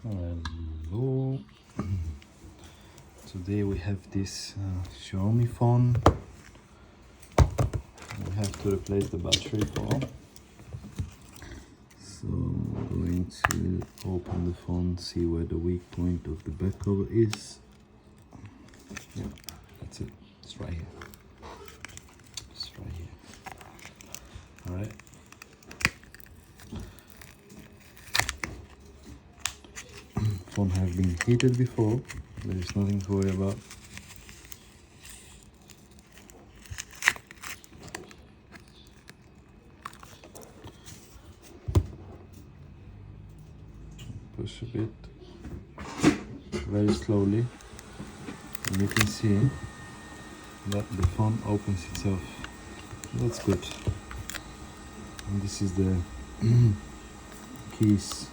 Hello. Today we have this Xiaomi phone. We have to replace the battery for. So I'm going to open the phone, see where the weak point of the back cover is. Yeah, that's it. It's right here. It's right here. All right. Phone have been heated before. There is nothing to worry about. Push a bit, very slowly, and you can see that the phone opens itself. That's good. And this is the keys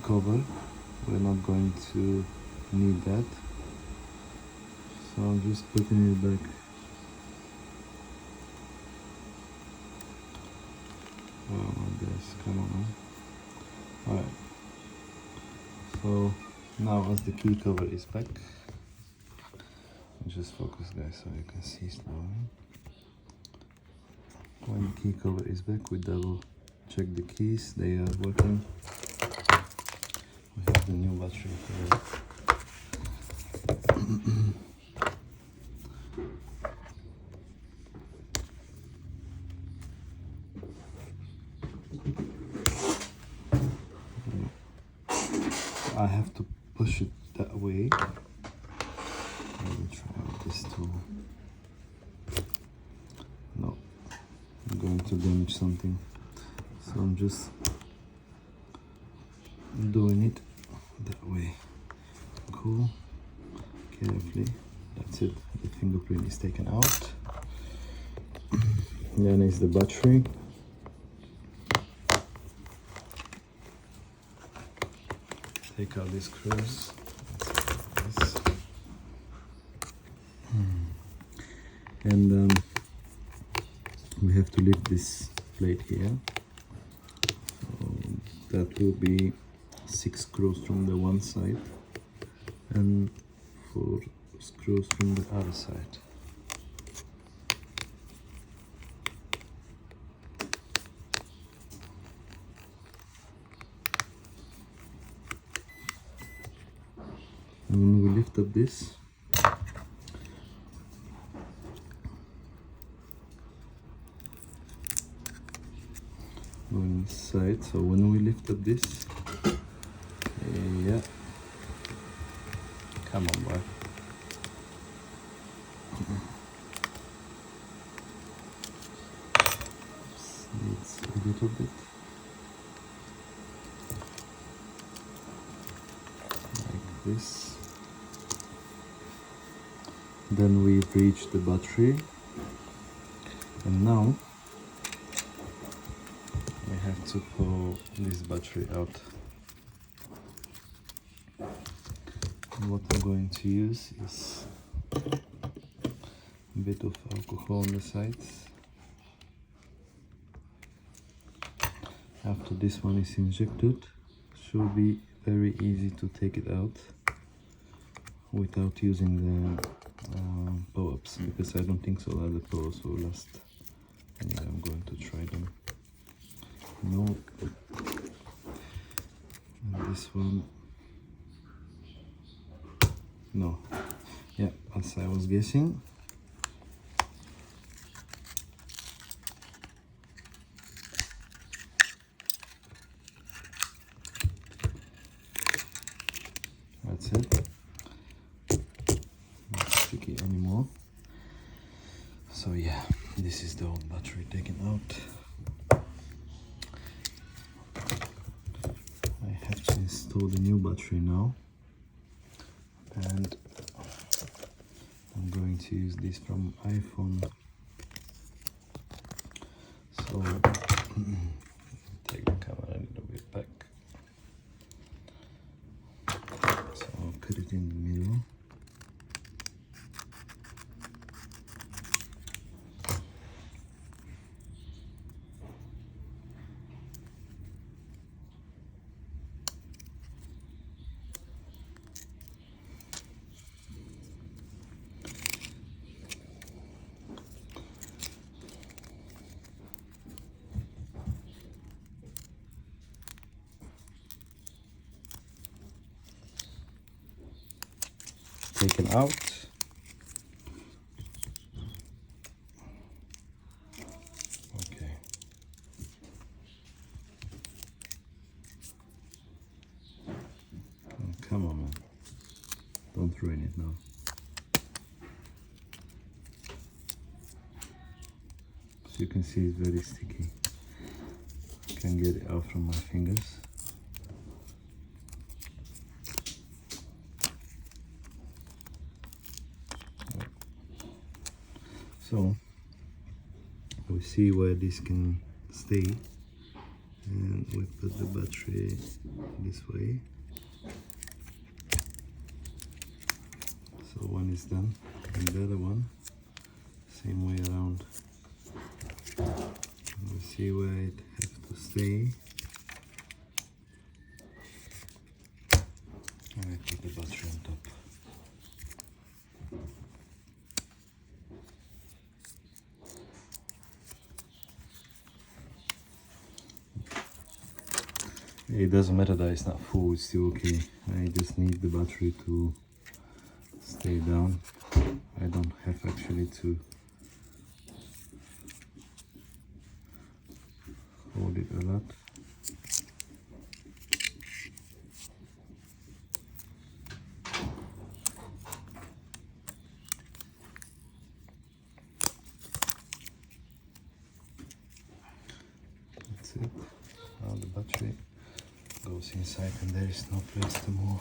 cover. We're not going to need that, so I'm just putting it back. Oh my gosh, come on. Alright, so now as the key cover is back, just focus guys so you can see slowly. When the key cover is back, we double check the keys, they are working. We have the new battery here. I have to push it that way. Let me try with this tool. No, I'm going to damage something. So I'm just doing it that way. Cool. Carefully. That's it. The fingerprint is taken out. Then is the battery. Take out these screws. And we have to lift this plate here. So that will be 6 screws from the one side and 4 screws from the other side. And when we lift up this, going inside, so when we lift up this, yeah, come on boy. Needs a little bit. Like this. Then we've reached the battery, and now we have to pull this battery out. And what I'm going to use is a bit of alcohol on the sides. After this one is injected, should be very easy to take it out without using the power-ups, because I don't think so that the power-ups will last. Anyway, I'm going to try them. No. And this one, no. Yeah, as I was guessing. That's it. Not sticky anymore. So yeah, this is the old battery taken out. I have to install the new battery now, and I'm going to use this from iPhone. So take the camera a little bit back. So I'll put it in the middle. taken out. Okay. Oh, come on, man. Don't ruin it now. So you can see it's very sticky. I can get it out from my fingers. So we see where this can stay, and we put the battery this way. So one is done, and the other one same way around. We see where it has to stay, and I put the battery on top. It doesn't matter that it's not full, it's still okay. I just need the battery to stay down. I don't have actually to hold it a lot. That's it. Now the battery goes inside and there is no place to move.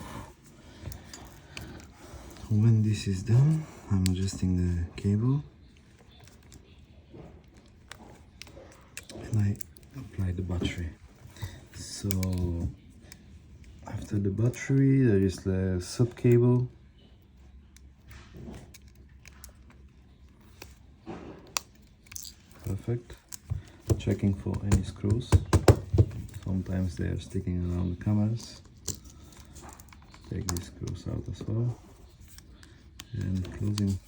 When this is done, I'm adjusting the cable and I apply the battery. So after the battery there is the sub cable. Perfect. Checking for any screws. Sometimes they are sticking around the cameras. Take these screws out as well. And closing.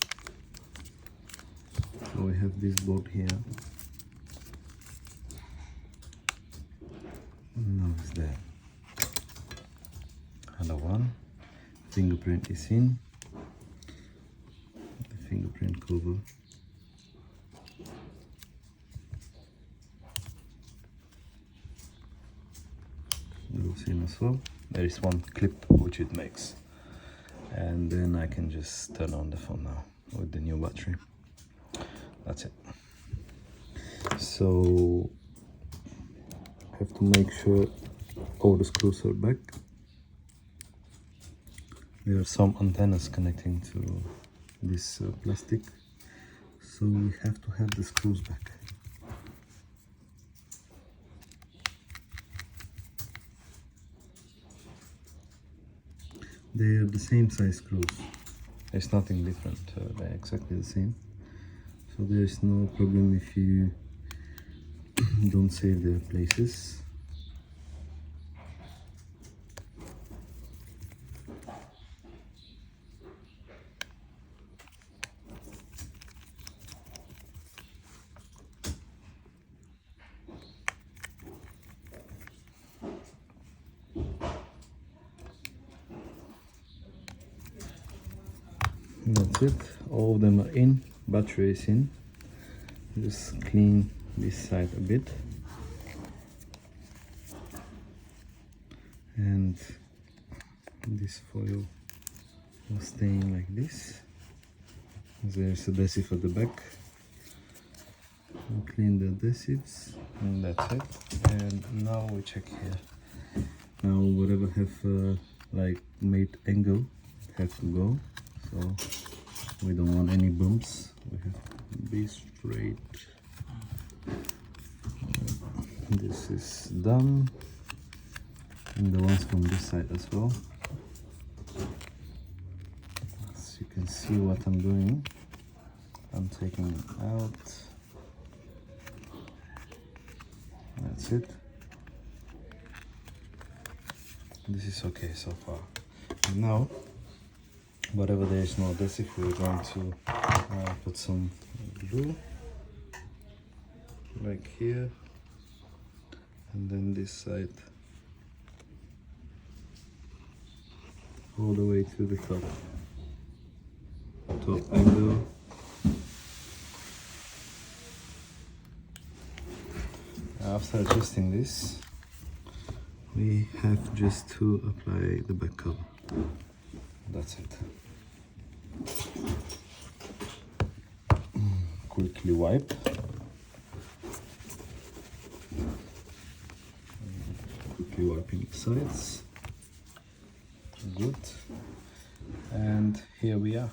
So we have this bolt here. Now it's there. Another one. Fingerprint is in. The fingerprint cover. Goes in as well. There is one clip which it makes. And then I can just turn on the phone now with the new battery. That's it. So I have to make sure all the screws are back. There are some antennas connecting to this plastic, so we have to have the screws back. They are the same size screws. There's nothing different. They're exactly the same. So there is no problem if you don't save their places. And that's it. All of them are in. Battery is in. Just clean this side a bit. And this foil was staying like this. There's adhesive at the back. We'll clean the adhesives and that's it. And now we check here. Now whatever have like made angle, it has to go. So we don't want any bumps. We have to be straight. This is done. And the ones from this side as well. As you can see what I'm doing. I'm taking it out. That's it. This is okay so far. And now, whatever there is no adhesive, we're going to put some glue like here, and then this side all the way to the top. top angle. After adjusting this, we have just to apply the back cover. That's it. Quickly wipe. Quickly wiping the sides. Good. And here we are.